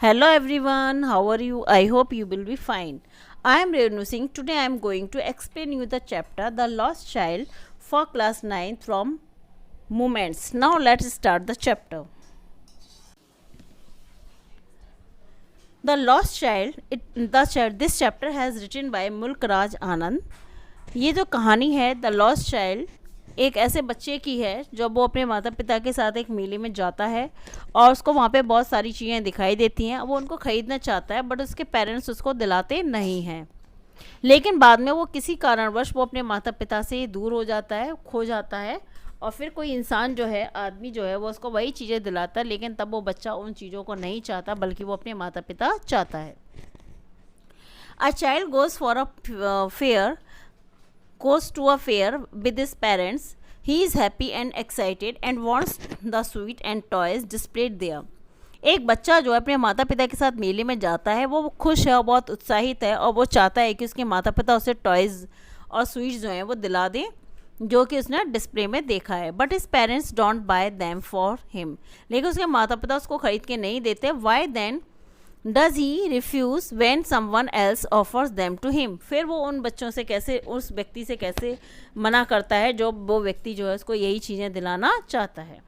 Hello everyone, how are you? I hope you will be fine. I am Renu Singh. Today I am going to explain you the chapter The Lost Child for class 9 from Moments. Now let's start the chapter. The Lost Child, this chapter has written by Mulk Raj Anand. ये जो कहानी है the lost child एक ऐसे बच्चे की है जो वो अपने माता पिता के साथ एक मेले में जाता है और उसको वहाँ पे बहुत सारी चीज़ें दिखाई देती हैं। वो उनको ख़रीदना चाहता है बट उसके पेरेंट्स उसको दिलाते नहीं हैं। लेकिन बाद में वो किसी कारणवश वो अपने माता पिता से दूर हो जाता है, खो जाता है और फिर कोई इंसान जो है, आदमी जो है, वो उसको वही चीज़ें दिलाता है। लेकिन तब वो बच्चा उन चीज़ों को नहीं चाहता बल्कि वो अपने माता पिता चाहता है। A child goes for a fair goes to a fair with his parents. He is happy and excited and wants the sweet and toys displayed there. एक बच्चा जो अपने माता पिता के साथ मेले में जाता है वो खुश है और बहुत उत्साहित है और वो चाहता है कि उसके माता पिता उसे टॉयज़ और स्वीट्स जो हैं वो दिला दें जो कि उसने डिस्प्ले में देखा है। But his parents don't buy them for him. लेकिन उसके माता पिता उसको ख़रीद के नहीं देते। Why then does he refuse when someone else offers them to him. फिर वो उन बच्चों से कैसे, उस व्यक्ति से कैसे मना करता है जो वो व्यक्ति जो है उसको यही चीज़ें दिलाना चाहता है।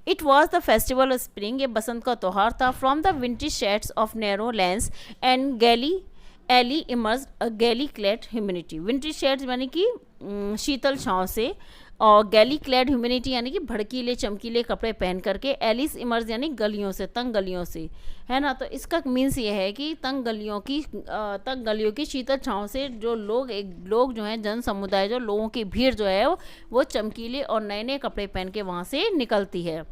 It was the festival of spring. ये बसंत का त्यौहार था। From the wintry shades of narrow lands and gaily alley emerge a gaily clad humanity. Wintry shades यानी कि शीतल छाँव से, और गैली क्लेड ह्यूमिनिटी यानी कि भड़कीले चमकीले कपड़े पहन करके, एलिस इमर्ज यानी गलियों से, तंग गलियों से, है ना। तो इसका मीन्स ये है कि तंग गलियों की शीतल छाँव से जो लोग जो हैं, जन समुदाय, जो लोगों की भीड़ जो है वो चमकीले और नए नए कपड़े पहन के वहाँ से निकलती है।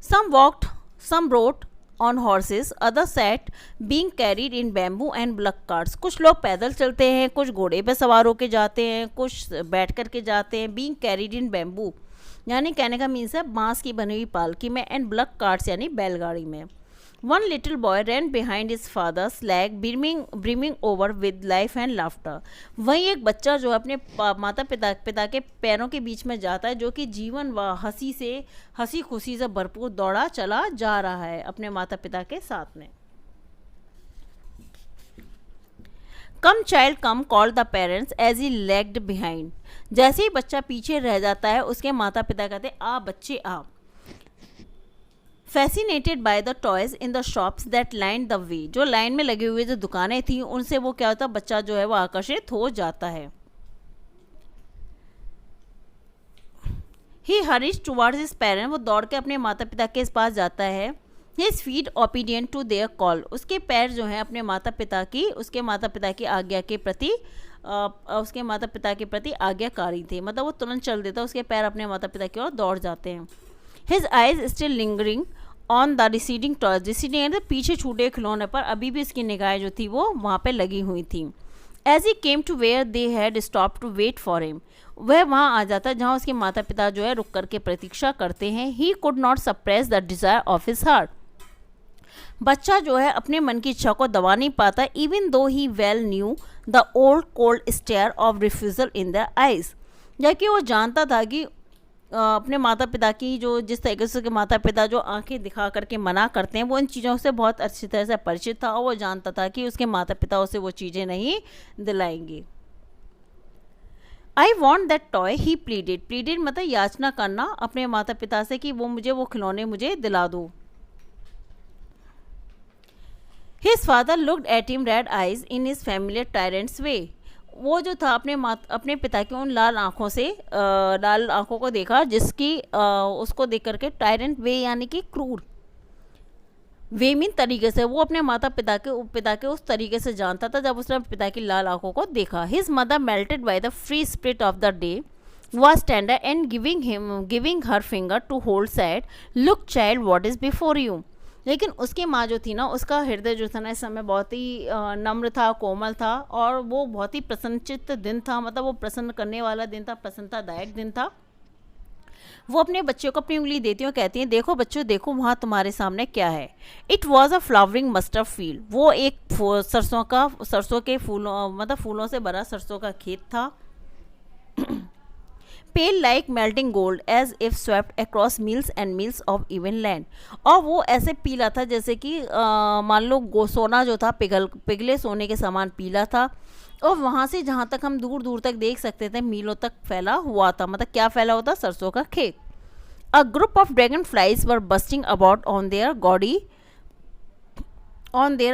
Some walked, some rode on horses, other sat being carried in bamboo and bullock carts. कुछ लोग पैदल चलते हैं, कुछ घोड़े पे सवार होके जाते हैं, कुछ बैठ करके जाते हैं। बींग कैरीड इन बैम्बू यानी कहने का मीन्स है बांस की बनी हुई पालकी में, एंड ब्लक कार्ट्स यानी बैलगाड़ी में। One little boy ran behind his father slag brimming over with life and laughter. वहीं एक बच्चा जो अपने माता पिता के पैरों के बीच में जाता है, जो कि जीवन व हंसी खुशी से भरपूर दौड़ा चला जा रहा है अपने माता पिता के साथ में। Come child come called the parents as he lagged behind. जैसे ही बच्चा पीछे रह जाता है उसके माता पिता कहते आ बच्चे आ। Fascinated by the toys in the shops that line the way. जो लाइन में लगी हुई जो दुकानें थी उनसे वो क्या होता, बच्चा जो है वो आकर्षित हो जाता है। ही हरीज टुवर्ड्स हिज पेरेंट। वो दौड़ के अपने माता पिता के पास जाता है। His feet obedient to their call. उसके पैर जो हैं अपने माता पिता की आज्ञा के प्रति आज्ञाकारी थे। मतलब वो तुरंत चल देता, उसके पैर अपने माता पिता की ओर दौड़ जाते हैं। His eyes still lingering on the receding toys. Receding यानी पीछे छूटे खिलौने पर अभी भी उसकी निगाहें जो थी वो वहाँ पे लगी हुई थी। As he came to where they had stop to wait for him. वह वहाँ आ जाता है जहाँ उसके माता पिता जो है रुक करके प्रतीक्षा करते हैं। He could not suppress the desire of his heart. बच्चा जो है अपने मन की इच्छा को दबा नहीं पाता, even though he well knew the old cold stare of refusal in the eyes. जबकि वो जानता था कि अपने माता पिता की जो जिस तरीके से उसके माता पिता जो आंखें दिखा करके मना करते हैं, वो इन चीज़ों से बहुत अच्छी तरह से परिचित था और वो जानता था कि उसके माता पिता उसे वो चीज़ें नहीं दिलाएंगे। I want that toy he pleaded मतलब याचना करना अपने माता पिता से कि वो खिलौने मुझे दिला दो। His father looked at him red eyes in his familiar tyrant's way. वो जो था अपने पिता की उन लाल आंखों को देखा जिसकी उसको देख करके, टायरेंट वे यानी कि क्रूर, वे मीन तरीके से, वो अपने माता पिता के उस तरीके से जानता था जब उसने पिता की लाल आंखों को देखा। His mother melted by the free spirit of the day was tender and giving her finger to hold said, look child what is before you। लेकिन उसकी माँ जो थी ना, उसका हृदय जो था ना इस समय बहुत ही नम्र था, कोमल था और वो बहुत ही प्रसन्नचित्त दिन था। मतलब वो प्रसन्न करने वाला दिन था, प्रसन्नतादायक दिन था। वो अपने बच्चों को अपनी उंगली देती है और कहती हैं, देखो बच्चों देखो वहाँ तुम्हारे सामने क्या है। It was a flowering mustard field. वो एक सरसों के फूलों से भरा सरसों का खेत था। Pale like melting gold as if swept across miles and miles of even land. और वो ऐसे पीला था जैसे कि मान लो सोना जो था पिघले सोने के समान पीला था, और वहाँ से जहाँ तक हम दूर दूर तक देख सकते थे मीलों तक फैला हुआ था। मतलब क्या फैला हुआ था? सरसों का खेत। A group of dragonflies were bustling about on their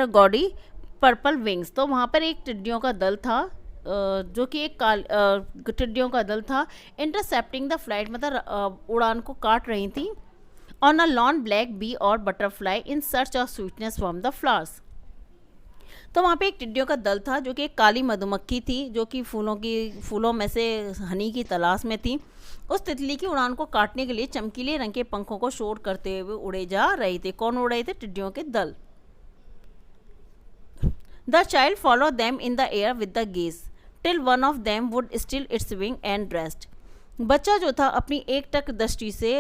gaudy purple wings. तो वहाँ पर एक टिड्डियों का दल था, जो कि एक टिड्डियों का दल था, इंटरसेप्टिंग द फ्लाइट, मतलब उड़ान को काट रही थी। On a lawn black bee और butterfly in search of sweetness from the flowers. तो वहाँ पे एक टिड्डियों का दल था जो कि एक काली मधुमक्खी थी, जो कि फूलों में से हनी की तलाश में थी। उस तितली की उड़ान को काटने के लिए चमकीले रंग के पंखों को शोर करते हुए उड़े जा रहे थे। कौन उड़ रहे थे? टिड्डियों के दल। The child follow them in the air with the gauge till one of them would still it's wing and rest. बच्चा जो था अपनी एक टक दृष्टि से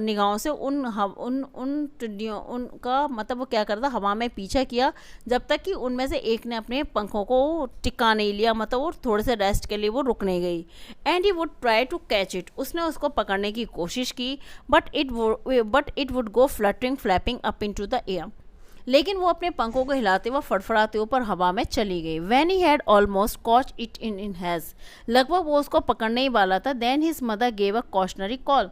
निगाहों से उन टिड्डियों उनका मतलब वो क्या करता, हवा में पीछा किया जब तक कि उनमें से एक ने अपने पंखों को टिका नहीं लिया, मतलब वो थोड़े से रेस्ट के लिए वो रुकने गई। And he would try to catch it, उसने उसको पकड़ने की कोशिश की, but it would go fluttering flapping up into the air. लेकिन वो अपने पंखों को हिलाते व फड़फड़ाते ऊपर हवा में चली गई। When he had almost caught it in his, लगभग वो उसको पकड़ने ही वाला था। Then his mother gave a cautionary call,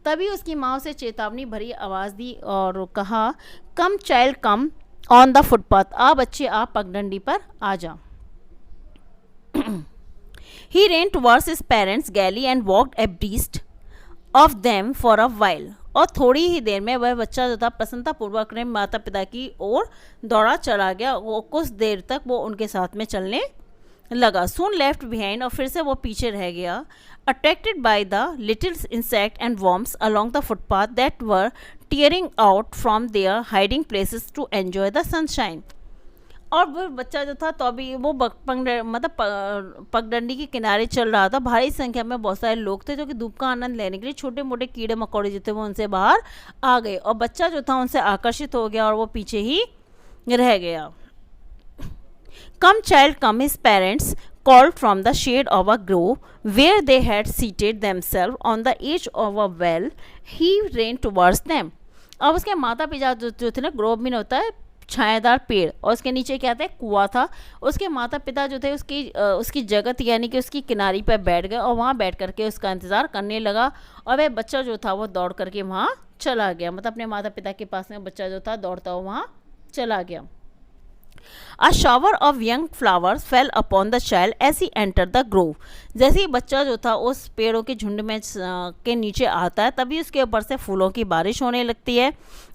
तभी उसकी माँ उसे चेतावनी भरी आवाज़ दी और कहा, come child come on the footpath, आ बच्चे आप पगडंडी पर आ जा। ही ran towards his parents gaily and walked abreast of them for a while। और थोड़ी ही देर में वह बच्चा जो था प्रसन्नतापूर्वक अपने माता पिता की ओर दौड़ा चला गया। वो कुछ देर तक वो उनके साथ में चलने लगा। सून लेफ्ट बिहाइंड, और फिर से वो पीछे रह गया। Attracted by the little insect and worms along the footpath that were tearing out from their hiding places to enjoy the sunshine. और वो बच्चा जो था तो अभी वो पगडंडी के किनारे चल रहा था। भारी संख्या में बहुत सारे लोग थे जो कि धूप का आनंद लेने के लिए छोटे मोटे कीड़े मकोड़े जो थे वो उनसे बाहर आ गए, और बच्चा जो था उनसे आकर्षित हो गया और वो पीछे ही रह गया। Come child come, his parents called from the shade of a grove where they had seated themselves on the edge of a well। he ran towards them। अब उसके माता पिता जो थे ना, ग्रोव में होता है छायादार पेड़, और उसके नीचे क्या था? कुआं था। उसके माता पिता जो थे उसकी जगह थी, यानी कि उसकी किनारी पर बैठ गए और वहाँ बैठ करके उसका इंतज़ार करने लगा। और वह बच्चा जो था वो दौड़ करके वहाँ चला गया, मतलब अपने माता पिता के पास में बच्चा जो था दौड़ता हुआ वहाँ चला गया। A shower of young flowers fell upon the child as he entered the grove। जैसे ही बच्चा जो था उस पेड़ों के झुंड में के नीचे आता है, तभी उसके ऊपर से फूलों की बारिश होने लगती है।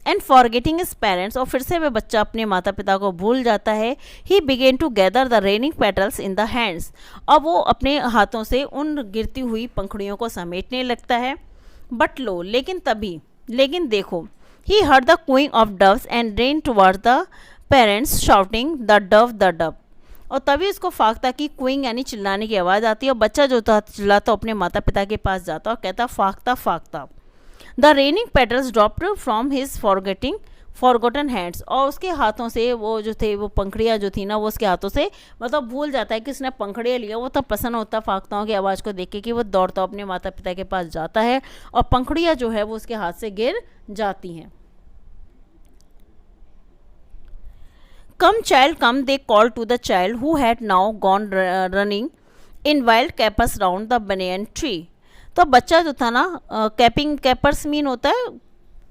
एंड फॉरगेटिंग हिज पेरेंट्स, और फिर से वह बच्चा अपने माता पिता को भूल जाता है। He began to gather the raining petals in the hands, अब वो अपने हाथों से उन गिरती हुई पंखुड़ियों को समेटने लगता है। बट लो, लेकिन देखो, he heard the queuing of doves and rain towards the parents shouting the Dove. और तभी उसको फाख्ता की क्विंग यानी चिल्लाने की आवाज़ आती है, और बच्चा जो था चिल्लाता अपने माता पिता के पास जाता और कहता, फाख्ता फाख्ता। The raining petals dropped from his forgotten hands, और उसके हाथों से वो जो थे वो पंखड़ियाँ जो थी ना, वो उसके हाथों से मतलब भूल जाता है कि उसने पंखड़ियाँ लिया। वो तब प्रसन्न होता फाख्ताओं की आवाज़ को देख के कि वो दौड़ता अपने माता पिता के पास जाता है, और पंखड़ियाँ जो है वो उसके हाथ से गिर जाती हैं। Come child come, they called to the child who had now gone running in wild capers round the banyan tree। तो बच्चा जो था ना, कैपर्स मीन होता है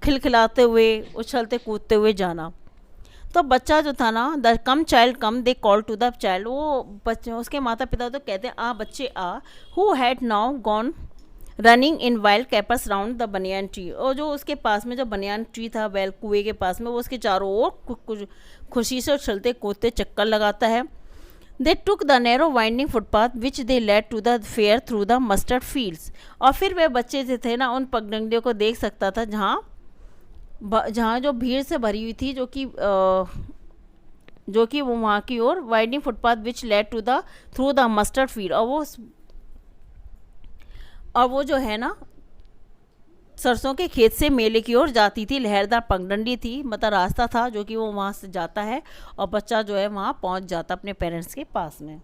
खिलखिलाते हुए उछलते कूदते हुए जाना। तो बच्चा जो था ना, the come child come, they call to the child, वो बच्चे उसके माता पिता तो कहते हैं आ बच्चे आ। Who had now gone running in wild capers round the banyan tree, और जो उसके पास में जो बनियान ट्री था वेल कुएं के पास में, वो उसके चारों ओर कुछ खुशी से उछलते कूदते चक्कर लगाता है। They took the narrow winding footpath which they led to the fair through the mustard fields. और फिर वे बच्चे जो थे ना, उन पगडंडियों को देख सकता था जहाँ जो भीड़ से भरी हुई थी, जो कि वो वहाँ की ओर winding footpath which led to the through the mustard field, और वो जो है ना सरसों के खेत से मेले की ओर जाती थी। लहरदार पगडंडी थी, मतलब रास्ता था जो कि वो वहाँ से जाता है, और बच्चा जो है वहाँ पहुँच जाता अपने पेरेंट्स के पास में।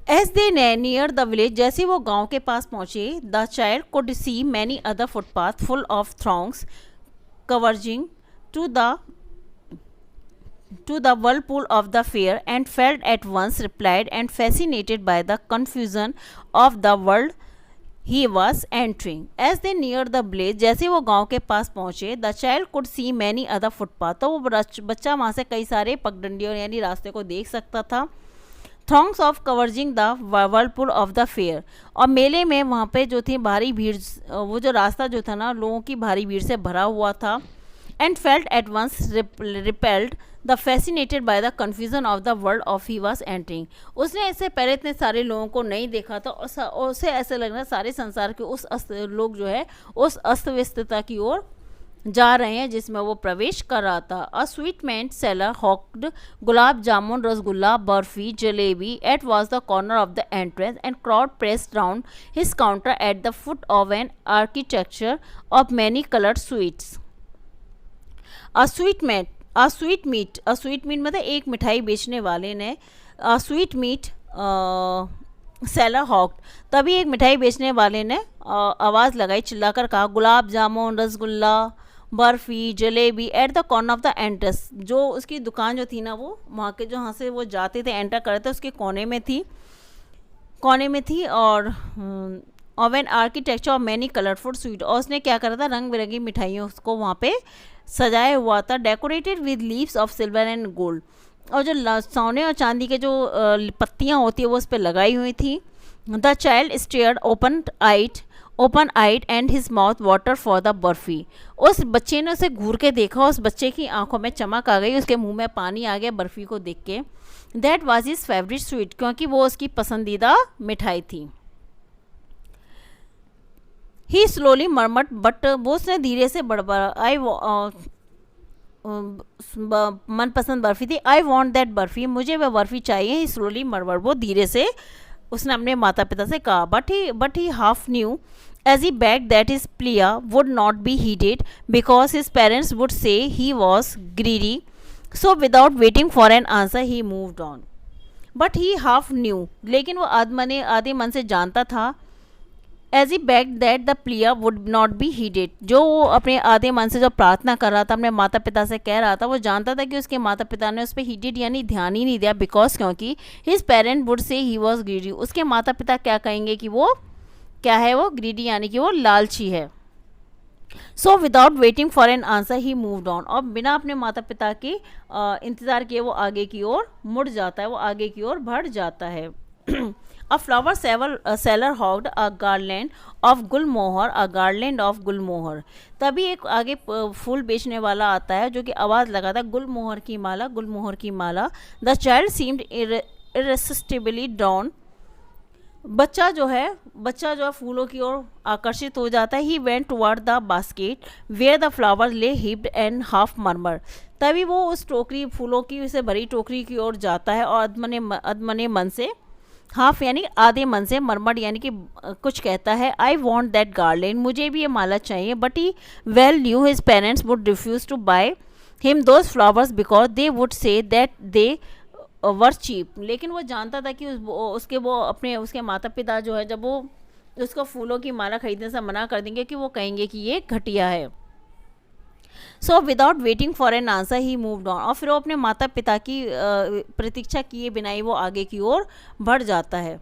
As they near the village, जैसे वो गांव के पास पहुंचे, the child could see many other footpath full of throngs converging to the whirlpool of the fair, and felt at once replied and fascinated by the confusion of the world he was entering. As they neared the village, जैसे वो गांव के पास पहुंचे, the child could see many other footpath, तो वो बच्चा वहाँ से कई सारे पगडंडियों यानी रास्ते को देख सकता था. Throngs of converging the whirlpool of the fair, और मेले में वहाँ पे जो थी भारी भीड़, वो जो रास्ता जो था ना लोगों की भारी भीड़ से भरा हुआ था. And felt at once repelled the fascinated by the confusion of the world of he was entering. उसने इससे पहले इतने सारे लोगों को नहीं देखा था और उसे ऐसे लग रहा सारे संसार के उस लोग जो है उस अस्त व्यस्तता की ओर जा रहे हैं जिसमें वो प्रवेश कर रहा था. A sweet man seller hawked gulab jamun, rasgulla, barfi, jalebi at was the corner of the entrance, and crowd pressed round his counter at the foot of an architecture of many coloured sweets. A sweetmeat मतलब एक मिठाई बेचने वाले ने, sweet meet seller हॉक्ड, तभी एक मिठाई बेचने वाले ने आवाज़ लगाई, चिल्लाकर कहा, gulab jamun, rasgulla, barfi, jalebi at the corner of the entrance. जो उसकी दुकान जो थी ना वो वहाँ के जहाँ से वो जाते थे एंटर करते थे उसके कोने में थी और of an architecture of many colourful sweet, और उसने क्या करा था, रंग बिरंगी मिठाइयों उसको वहाँ पे सजाया हुआ था. Decorated with leaves of silver and gold, और जो सोने और चांदी के जो पत्तियाँ होती है वो उस पर लगाई हुई थी. The child stared open eyed and his mouth water for the barfi. उस बच्चे ने उसे घूर के देखा, उस बच्चे की आंखों में चमक आ गई, उसके मुंह में पानी आ गया बर्फ़ी को देख के. That was his favourite sweet, क्योंकि वो उसकी पसंदीदा मिठाई थी. ही स्लोली मरमट, बट वो उसने धीरे से बड़बड़ा, मनपसंद बर्फ़ी थी, आई वॉन्ट दैट बर्फ़ी, मुझे वह बर्फ़ी चाहिए. ही स्लोली मरमट, वो धीरे से उसने अपने माता पिता से कहा. But he half new as he begged that his plea would not be heeded because his parents would say he was greedy, so without waiting for an answer he moved on. But he half knew, लेकिन वो आधे मन से जानता था, as he begged that the plea would not be heeded, जो वो अपने आधे मन से जो प्रार्थना कर रहा था, अपने माता पिता से कह रहा था, वो जानता था कि उसके माता पिता ने उस पर heeded यानी ध्यान ही नहीं दिया, because क्योंकि his parent would say he was greedy, उसके माता पिता क्या कहेंगे कि वो क्या है, वो ग्रीडी यानी कि वो लालची है. So without waiting for an answer he moved on, और बिना अपने माता पिता के इंतज़ार किए वो आगे की ओर मुड़ जाता है, वो आगे की ओर बढ़ जाता है. A flower seller hawked a garland of gulmohar, तभी एक आगे फूल बेचने वाला आता है जो कि आवाज़ लगाता है, गुलमोहर की माला. द चाइल्ड सीम्ड इररेसिस्टिबली ड्रॉन, बच्चा जो है फूलों की ओर आकर्षित हो जाता है. He went toward the basket where the flower lay heaped and half murmur, तभी वो उस टोकरी फूलों की से भरी टोकरी की ओर जाता है और अधमने मन से, हाफ यानी आधे मन से, मरमर यानी कि कुछ कहता है, आई वॉन्ट दैट गार्लैंड, मुझे भी ये माला चाहिए. But he well knew his parents would refuse to buy him those flowers because they would say that they were cheap, लेकिन वो जानता था कि उसके माता पिता जो है जब वो उसको फूलों की माला खरीदने से मना कर देंगे कि वो कहेंगे कि ये घटिया है. So without waiting for an answer he moved on, और फिर वो अपने माता पिता की प्रतीक्षा किए बिना ही वो आगे की ओर बढ़ जाता है.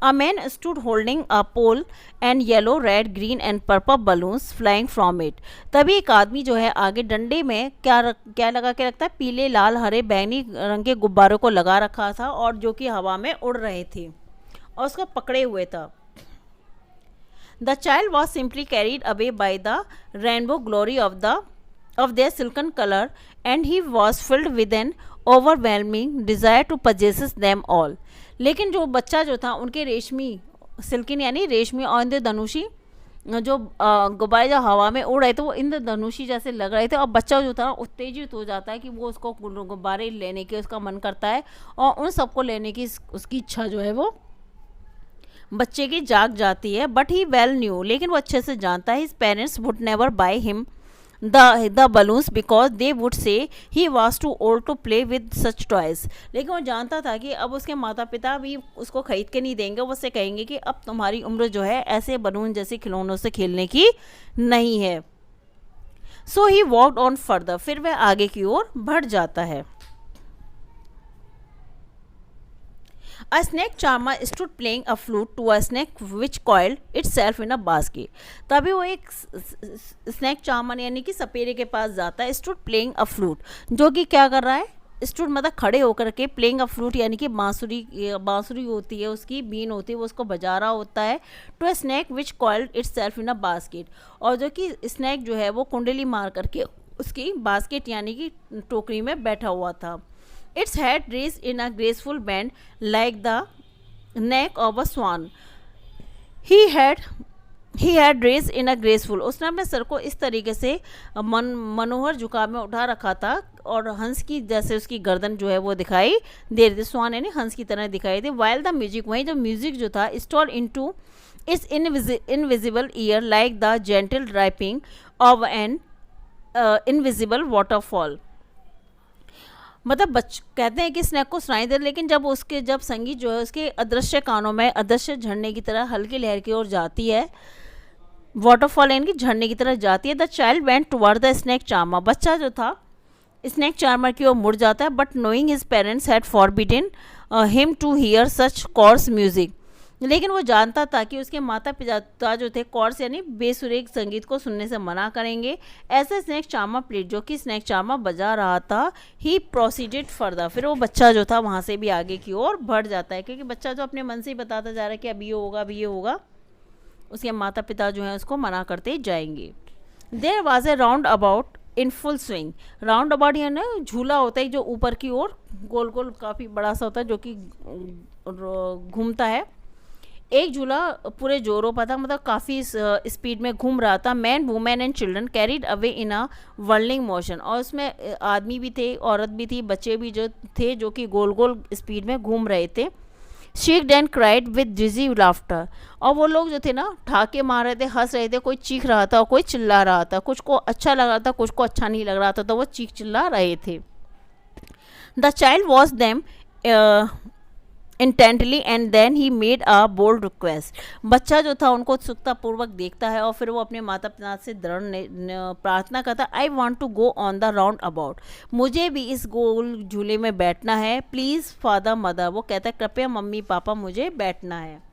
A man stood holding a pole and yellow, red, green and purple balloons flying from it. तभी एक आदमी जो है आगे डंडे में क्या लगा के रखता है, पीले, लाल, हरे, बैंगनी रंग के गुब्बारों को लगा रखा था और जो कि हवा में उड़ रहे थे और उसको पकड़े हुए था. The child was simply carried away by the rainbow glory of their silken color, and he was filled with an overwhelming desire to possess them all. लेकिन जो बच्चा जो था उनके सिल्किन यानी रेशमी और इंद्रधनुषी जो गुब्बारे जो हवा में उड़ रहे थे वो इंद्रधनुषी जैसे लग रहे थे, और बच्चा जो था उत्तेजित हो जाता है कि वो उसको गुब्बारे लेने के उसका मन करता है और उन सबको लेने की उसकी इच्छा जो है वो बच्चे की जाग जाती है. बट ही वेल न्यू, लेकिन वो अच्छे से जानता है, his parents would never by him the balloons because they would say he was too old to play with such toys. लेकिन वो जानता था कि अब उसके माता पिता भी उसको खरीद के नहीं देंगे, वो उससे कहेंगे कि अब तुम्हारी उम्र जो है ऐसे बलून जैसे खिलौनों से खेलने की नहीं है. सो ही वॉकड ऑन फर्दर, फिर वह आगे की ओर बढ़ जाता है. A snake charmer stood playing a flute to a snake which coiled itself in a basket. तभी वो एक स्नैक चार्मर यानी कि सपेरे के पास जाता है. स्टूड प्लेइंग अ फ्लूट, जो कि क्या कर रहा है, स्टूड मतलब खड़े होकर के, प्लेइंग अ फ्लूट यानी कि बांसुरी होती है, उसकी बीन होती है, वो उसको बजा रहा होता है. To a snake which coiled itself in a basket, और जो कि स्नैक जो है वो कुंडली मार करके उसकी बास्केट यानी कि टोकरी में बैठा हुआ था. Its head raised in a graceful bend like the neck of a swan. He had raised in a graceful. उसने अपने सर को इस तरीके से मनोहर झुकाव में उठा रखा था और हंस की जैसे उसकी गर्दन जो है वो दिखाई दे रही थी. स्वान यानी हंस की तरह दिखाई थी. While the music, वहीं जो म्यूजिक जो था, stole into its invisible ear like the gentle dripping of an invisible waterfall. मतलब कहते हैं कि स्नैक को सुनाई दे, लेकिन जब संगीत जो है उसके अदृश्य कानों में अदृश्य झरने की तरह हल्की लहर की ओर जाती है, वाटरफॉल यानी कि झरने की तरह जाती है. The child went toward the snake charmer, बच्चा जो था स्नैक चार्मर की ओर मुड़ जाता है. But knowing his parents had forbidden him to hear such coarse music, लेकिन वो जानता था कि उसके माता पिता जो थे कॉर्स यानी बेसुरेख संगीत को सुनने से मना करेंगे. ऐसे स्नैक चार्मर प्लेट जो कि स्नैक चार्मर बजा रहा था, ही प्रोसीडेड फर्दर, फिर वो बच्चा जो था वहाँ से भी आगे की ओर बढ़ जाता है, क्योंकि बच्चा जो अपने मन से ही बताता जा रहा है कि अभी ये होगा, अभी ये होगा, उसके माता पिता जो हैं उसको मना करते जाएंगे. There was a roundabout in full swing. Roundabout यानी झूला होता है जो ऊपर की ओर गोल गोल काफ़ी बड़ा सा होता है, जो कि घूमता है. एक झूला पूरे जोरों पर था, मतलब काफ़ी स्पीड में घूम रहा था. Man women and children carried away in a whirling motion, और उसमें आदमी भी थे, औरत भी थी, बच्चे भी जो थे, जो कि गोल गोल स्पीड में घूम रहे थे. Shaked and cried with dizzy laughter, और वो लोग जो थे ना ठाके मार रहे थे, हंस रहे थे. कोई चीख रहा था और कोई चिल्ला रहा था. कुछ को अच्छा लग रहा था, कुछ को अच्छा नहीं लग रहा था, तो वो चीख चिल्ला रहे थे. The child watch them intently and then he made a bold request. बच्चा जो था उनको उत्सुकतापूर्वक देखता है और फिर वो अपने माता पिता से दृढ़ प्रार्थना करता. I want to go on the roundabout, मुझे भी इस गोल झूले में बैठना है. प्लीज़ फादर मदर, वो कहता है कृपया मम्मी पापा मुझे बैठना है.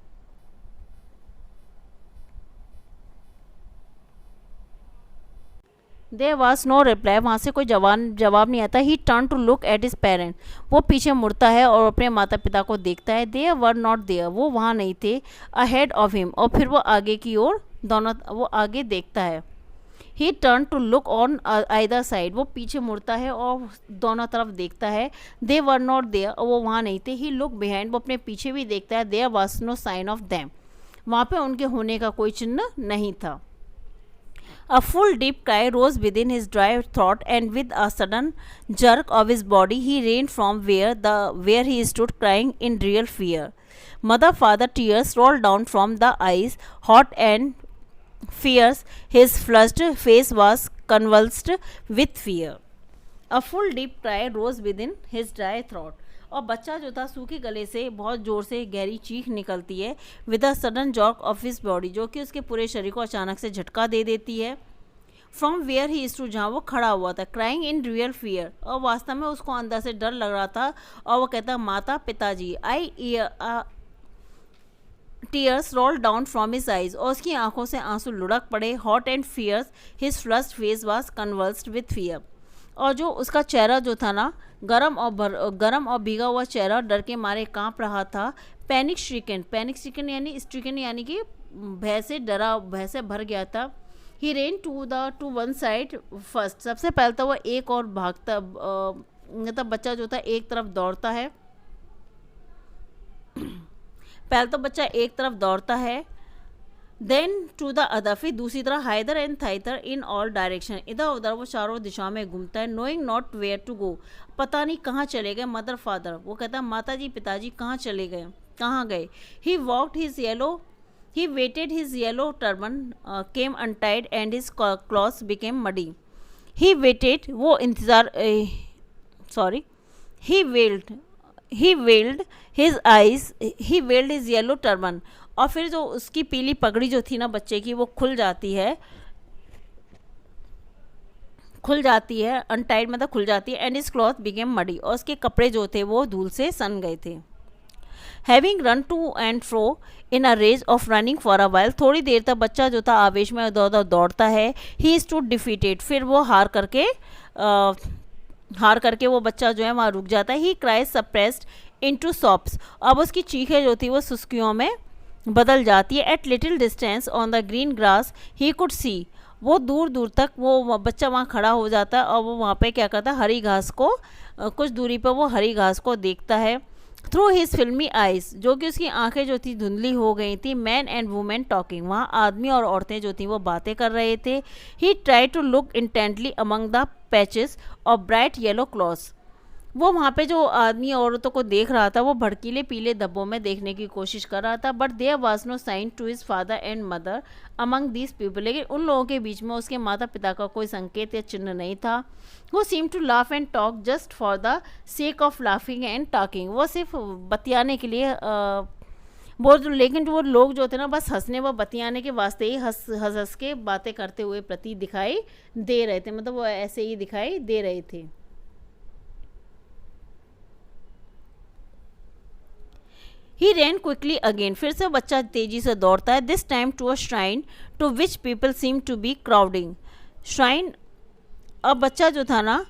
देयर वॉज नो रिप्लाई, वहाँ से कोई जवाब नहीं आता. He turn to look at his parent, वो पीछे मुड़ता है और अपने माता पिता को देखता है. देयर वर नॉट देयर, वो वहाँ नहीं थे. अहेड ऑफ हिम, और फिर वो आगे की ओर वो आगे देखता है. He turn to look on either side, वो पीछे मुड़ता है और दोनों तरफ देखता है. दे वर नॉट देयर, और वो वहाँ नहीं थे. ही लुक बिहाइंड, वो अपने पीछे भी देखता है. There was no sign of them, वहाँ पे उनके होने का कोई चिन्ह नहीं था. A full deep cry rose within his dry throat, and with a sudden jerk of his body, he ran from where he stood, crying in real fear. Father tears rolled down from the eyes, hot and fierce. His flushed face was convulsed with fear. A full deep cry rose within his dry throat. और बच्चा जो था सूखे गले से बहुत ज़ोर से गहरी चीख निकलती है. With a sudden jerk of his body, जो कि उसके पूरे शरीर को अचानक से झटका दे देती है. फ्रॉम वेयर ही स्टूड, जहाँ वो खड़ा हुआ था. क्राइंग इन रियल फियर, और वास्तव में उसको अंदर से डर लग रहा था. और वो कहता माता पिताजी. I tears roll down from his eyes, और उसकी आंखों से आंसू लुढ़क पड़े. Hot and fierce his flushed face was convulsed with fear, और जो उसका चेहरा जो था ना गरम और भीगा हुआ चेहरा डर के मारे कांप रहा था. पैनिक स्ट्रिकन यानी कि भय से भर गया था. He ran to one side first, सबसे पहले तो वह एक और भागता, मतलब बच्चा जो था एक तरफ दौड़ता है. पहले तो बच्चा एक तरफ दौड़ता है. देन टू द अदर, फिर दूसरी तरह. Hither and thither in all direction, इधर उधर वो चारों दिशाओं में घूमता है. Knowing not where to go, पता नहीं कहाँ चले गए. मदर फादर, वो कहता है माता जी पिताजी कहाँ चले गए, कहाँ गए. He waited his yellow turban came untied and his clothes became muddy. He waited, वो इंतज़ार, sorry, he wailed he wailed his eyes, he wailed his yellow turban, और फिर जो उसकी पीली पगड़ी जो थी ना बच्चे की, वो खुल जाती है अनटाइड, मतलब खुल जाती है, and is cloth became muddy, और उसके कपड़े जो थे वो धूल से सन गए थे. Having run to and fro in a rage of running for a while, थोड़ी देर तक बच्चा जो था आवेश में इधर उधर दौड़ता है. ही स्टूड डिफीटेड, फिर वो हार करके वो बच्चा जो है वहाँ रुक जाता है. ही क्राइज सप्रेस्ड इनटू सॉप्स, अब उसकी चीखें जो थी वो सुस्कियों में बदल जाती है. At little distance on the green grass he could see, वो दूर दूर तक वो बच्चा वहाँ खड़ा हो जाता है और वो वहाँ पे क्या करता है, हरी घास को, कुछ दूरी पर वो हरी घास को देखता है. थ्रू हिज फिल्मी आइज, जो कि उसकी आंखें जो थी धुंधली हो गई थी. मैन एंड वुमेन टॉकिंग, वहाँ आदमी और औरतें जो थी वो बातें कर रहे थे. He try to look intently among the patches of bright yellow clothes, वो वहाँ पे जो आदमी औरतों को देख रहा था वो भड़कीले पीले धब्बों में देखने की कोशिश कर रहा था. But there was no sign to his father and mother among these people, लेकिन उन लोगों के बीच में उसके माता पिता का कोई संकेत या चिन्ह नहीं था. वो seem to laugh and talk just for the sake of laughing and talking, वो सिर्फ बतियाने के लिए लेकिन वो लोग जो थे ना बस हंसने व बतियाने के वास्ते ही हंस के बातें करते हुए प्रतीत दिखाई दे रहे थे, मतलब वो ऐसे ही दिखाई दे रहे थे. ही रैन क्विकली अगेन, फिर से बच्चा तेजी से दौड़ता है. This time to a shrine to which people seem to be crowding, shrine, अब बच्चा जो था ना,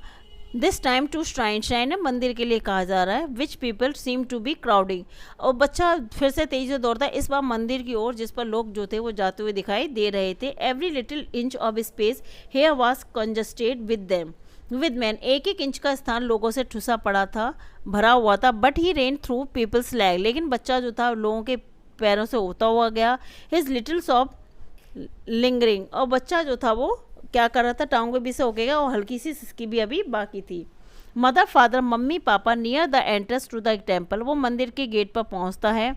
this time to shrine, shrine है मंदिर के लिए कहा जा रहा है. Which people seem to be crowding, और बच्चा फिर से तेजी से दौड़ता है, इस बार मंदिर की ओर, जिस पर लोग जो थे वो जाते हुए दिखाई दे रहे थे. Every little inch of space here was congested with man, एक एक इंच का स्थान लोगों से ठुसा पड़ा था, भरा हुआ था. But he ran through people's leg, लेकिन बच्चा जो था लोगों के पैरों से होता हुआ गया. हिज लिटिल सॉप लिंगरिंग, और बच्चा जो था वो क्या कर रहा था, टांगों के बीच से होके गया और हल्की सी सिसकी भी अभी बाकी थी. Mother father, mummy papa, near the entrance to the temple, वो मंदिर के गेट पर पहुंचता है.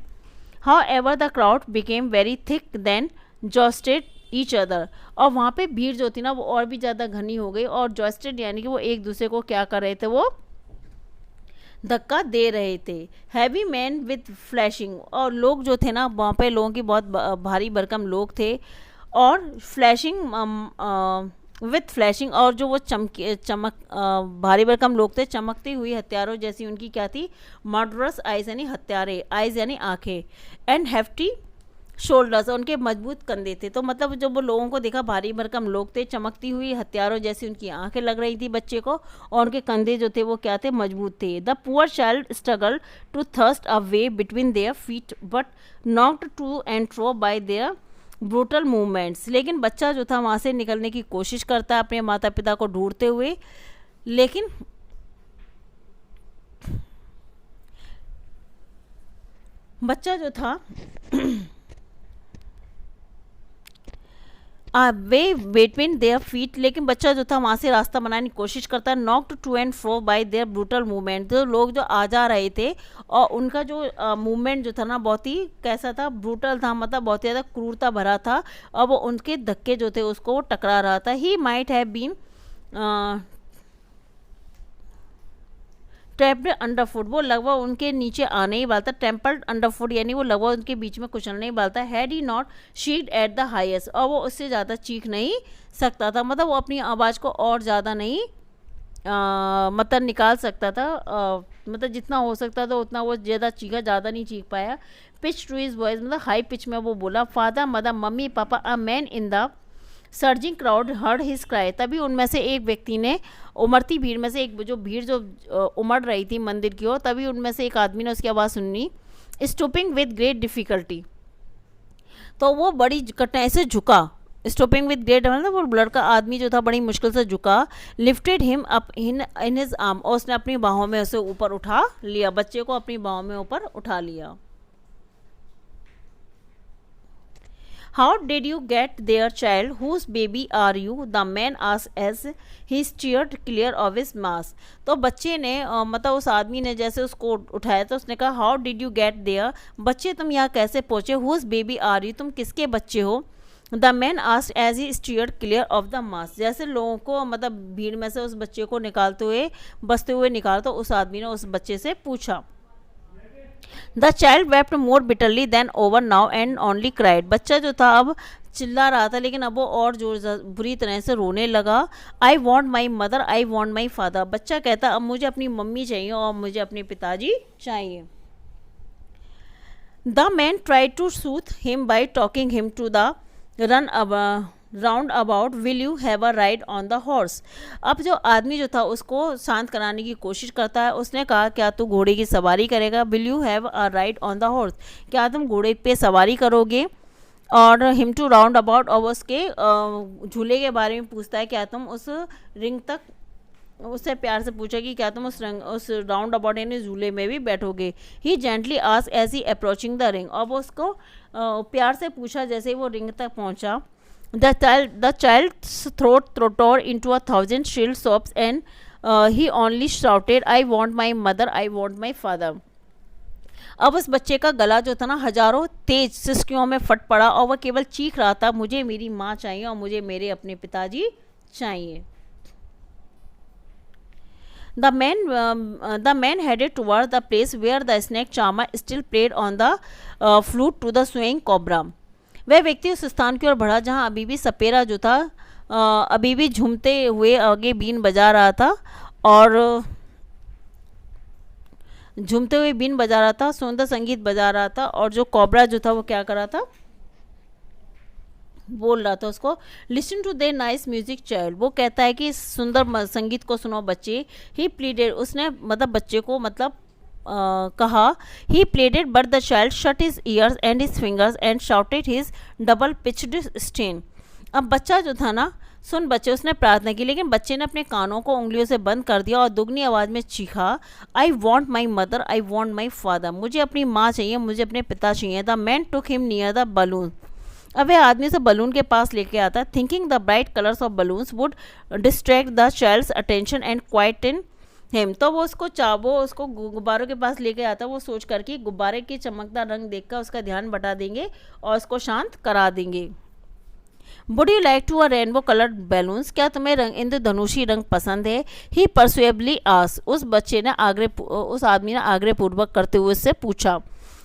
However the crowd became very thick then jostled each other, और वहाँ पे भीड़ जो थी ना वो और भी ज़्यादा घनी हो गई, और जॉस्टेड यानी कि वो एक दूसरे को क्या कर रहे थे, वो धक्का दे रहे थे. हैवी मैन विद फ्लैशिंग, और लोग जो थे ना वहाँ पे लोगों की बहुत भारी भरकम लोग थे, और फ्लैशिंग विथ फ्लैशिंग, और जो वो भारी भरकम लोग थे, चमकती हुई हथियारों जैसी उनकी क्या थी, मर्डरस आइज यानी हत्यारे, आइज यानी आंखें, एंड हेफ्टी शोल्डर्स, उनके मजबूत कंधे थे. तो मतलब जब वो लोगों को देखा, भारी भरकम लोग थे, चमकती हुई हथियारों जैसी उनकी आंखें लग रही थी बच्चे को, और उनके कंधे जो थे वो क्या थे, मजबूत थे. The poor child struggle to thrust a way between their feet but knocked to and fro by their brutal movements, लेकिन बच्चा जो था वहाँ से निकलने की कोशिश करता है अपने माता पिता को ढूंढते हुए, लेकिन बच्चा जो था वे बिटवीन देयर फीट, लेकिन बच्चा जो था वहाँ से रास्ता बनाने की कोशिश करता है. Knocked to and fro by their brutal movement, जो लोग जो आ जा रहे थे और उनका जो मूवमेंट जो था ना बहुत ही कैसा था, ब्रूटल था, मतलब बहुत ही ज़्यादा क्रूरता भरा था, और वो उनके धक्के जो थे उसको वो टकरा रहा था. He might have been trapped under foot, वो लगभग उनके नीचे आने ही वाला था. टेम्पल्ड अंडर फुट यानी वो लगभग उनके बीच में कुचलने ही वाला था. Had he not शीड at the highest, और वो उससे ज़्यादा चीख नहीं सकता था, मतलब वो अपनी आवाज़ को और ज़्यादा नहीं मतलब निकाल सकता था, मतलब जितना हो सकता था उतना वो ज़्यादा चीखा, ज़्यादा नहीं चीख पाया. पिच टू हिज वॉइस, मतलब हाई पिच में वो बोला. Father mother mummy papa a man in the surging crowd heard his cry, तभी उनमें से एक व्यक्ति ने, उमड़ती भीड़ में से एक, जो भीड़ जो उमड़ रही थी मंदिर की ओर, तभी उनमें से एक आदमी ने उसकी आवाज़ सुनी. स्टूपिंग विद ग्रेट डिफ़िकल्टी, तो वो बड़ी कठिनाई से झुका. स्टॉपिंग विद ग्रेट मतलब वो लड़का आदमी जो था बड़ी मुश्किल से झुका. Lifted him up in his arm, और उसने अपनी बाहों में उसे ऊपर उठा लिया, बच्चे को अपनी बाहों में ऊपर उठा लिया. How did you get there, child? Whose baby are you? The man asked as he steered clear of his mask. तो बच्चे ने मतलब उस आदमी ने जैसे उसको उठाया तो उसने कहा How did you get there? बच्चे तुम यहाँ कैसे पहुँचे? Whose baby are you? तुम किसके बच्चे हो? The man asked as he steered clear of the mass, जैसे लोगों को मतलब भीड़ में से उस बच्चे को निकालते हुए बसते हुए निकाला तो उस आदमी ने उस बच्चे से पूछा। The child wept more bitterly than over now and only cried, बच्चा जो था अब चिल्ला रहा था लेकिन अब वो और जोर बुरी तरह से रोने लगा। आई want my mother, I want my father, बच्चा कहता अब मुझे अपनी मम्मी चाहिए और मुझे अपने पिताजी चाहिए। The man try to soothe him by talking him to the run roundabout, will you have a ride on the horse, अब जो आदमी जो था उसको शांत कराने की कोशिश करता है। उसने कहा क्या तू घोड़े की सवारी करेगा, will you have a ride on the horse, क्या तुम घोड़े पे सवारी करोगे। और हिम टू राउंड अबाउट, और उसके झूले के बारे में पूछता है क्या तुम उस रिंग तक, उससे प्यार से पूछा कि क्या तुम उस राउंड अबाउट यानी झूले में भी बैठोगे। He gently asked as he approaching the ring, और वो उसको प्यार से पूछा जैसे ही वो रिंग तक पहुंचा। The child's throat tore into 1,000 shrill sobs and he only shouted, I want my mother, I want my father. अब उस बच्चे का गला जो था ना हजारों तेज सिसकियों में फट पड़ा और वह केवल चीख रहा था, मुझे मेरी माँ चाहिए और मुझे मेरे अपने पिताजी चाहिए। The man headed toward the place where the snake charmer still played on the flute to the swaying cobra. वह व्यक्ति उस स्थान की ओर बढ़ा जहाँ अभी भी सपेरा जो था अभी भी झूमते हुए आगे बीन बजा रहा था और सुंदर संगीत बजा रहा था, और जो कोबरा जो था वो क्या कर रहा था, बोल रहा था उसको, listen to the nice music child, वो कहता है कि सुंदर संगीत को सुनो बच्चे। ही प्लीडेड, उसने मतलब बच्चे को मतलब कहा। He pleaded but the child shut his ears and his fingers and shouted his double pitched strain, अब बच्चा जो था ना सुन बच्चे, उसने प्रार्थना की लेकिन बच्चे ने अपने कानों को उंगलियों से बंद कर दिया और दुगनी आवाज़ में चीखा, I want my mother, I want my father, मुझे अपनी माँ चाहिए, मुझे अपने पिता चाहिए। The man took him near the balloon, अब वह आदमी से बलून के पास लेके आता, thinking the bright colours of balloons would distract the child's attention and quieten him, तो वो उसको गुब्बारों के पास लेके आता, वो सोच कर कि गुब्बारे के चमकदार रंग देखकर उसका ध्यान बटा देंगे और उसको शांत करा देंगे। Would you like to a rainbow coloured balloons, क्या तुम्हें इंद्रधनुषी रंग पसंद है। ही परसुएबली आस, उस आदमी ने आग्रहपूर्वक करते हुए उससे पूछा।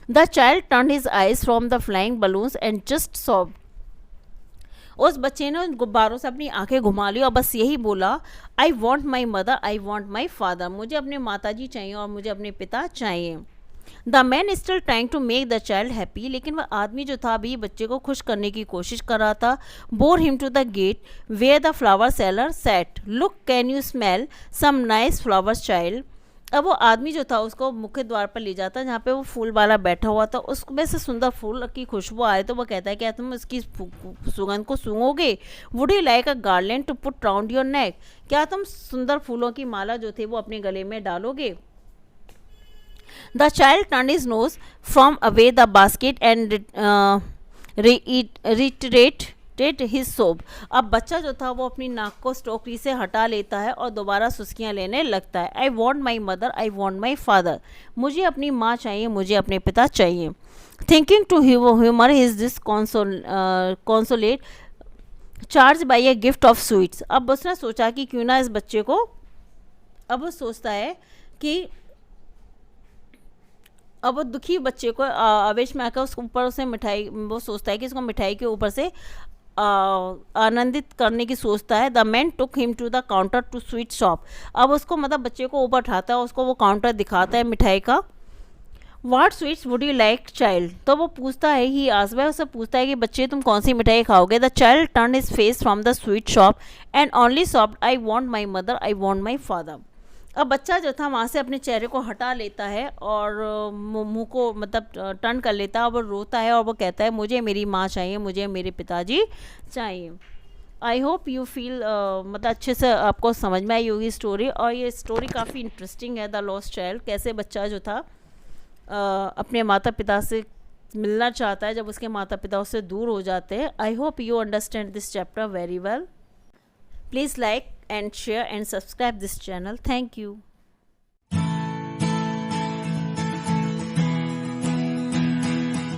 The child turn his eyes from the flying balloons and just soft, उस बच्चे ने उन गुब्बारों से अपनी आंखें घुमा ली और बस यही बोला, I want my mother, I want my father, मुझे अपने माताजी चाहिए और मुझे अपने पिता चाहिए। The man still trying to make the child happy, लेकिन वह आदमी जो था अभी बच्चे को खुश करने की कोशिश कर रहा था। Bore him to the gate where the flower seller sat, look can you smell some nice flowers child, अब वो आदमी जो था उसको मुख्य द्वार पर ले जाता जहाँ पे वो फूल वाला बैठा हुआ था, उसमें से सुंदर फूल की खुशबू आए तो वो कहता है क्या तुम इसकी सुगंध को सूंघोगे। Would you like a garland to put round your neck, क्या तुम सुंदर फूलों की माला जो थी वो अपने गले में डालोगे। The child turn his nose from away the basket and reiterated his सोब, अब बच्चा जो था वो अपनी नाक को स्टोकरी से हटा लेता है और दोबारा सुस्कियां लेने लगता है। I want my mother, I want my father, मुझे अपनी माँ चाहिए, मुझे अपने पिता चाहिए। Thinking to humour his disconsolate charge by a gift of sweets, अब उसने सोचा कि क्यों ना इस बच्चे को, अब वो सोचता है कि अब वो दुखी बच्चे को आवेश में आकर उसके ऊपर उसे मिठाई, वो सोचता है कि इसको मिठाई के ऊपर से आनंदित करने की सोचता है। The man took him to the counter to sweet shop, अब उसको मतलब बच्चे को ऊपर उठाता है, उसको वो काउंटर दिखाता है मिठाई का। What sweets would you like child, तो वो पूछता है, ही आस्क्ड, वह उससे पूछता है कि बच्चे तुम कौन सी मिठाई खाओगे। The child turn his face from the sweet shop and only soft, I want my mother, I want my father, अब बच्चा जो था वहाँ से अपने चेहरे को हटा लेता है और मुंह को मतलब टर्न कर लेता है और वो रोता है और वो कहता है मुझे मेरी माँ चाहिए, मुझे मेरे पिताजी चाहिए। आई होप यू फील मतलब अच्छे से आपको समझ में आई होगी स्टोरी, और ये स्टोरी काफ़ी इंटरेस्टिंग है। द लॉस्ट चाइल्ड, कैसे बच्चा जो था अपने माता पिता से मिलना चाहता है जब उसके माता पिता उससे दूर हो जाते हैं। I hope you understand this chapter very well. Please like and share and subscribe this channel. Thank you.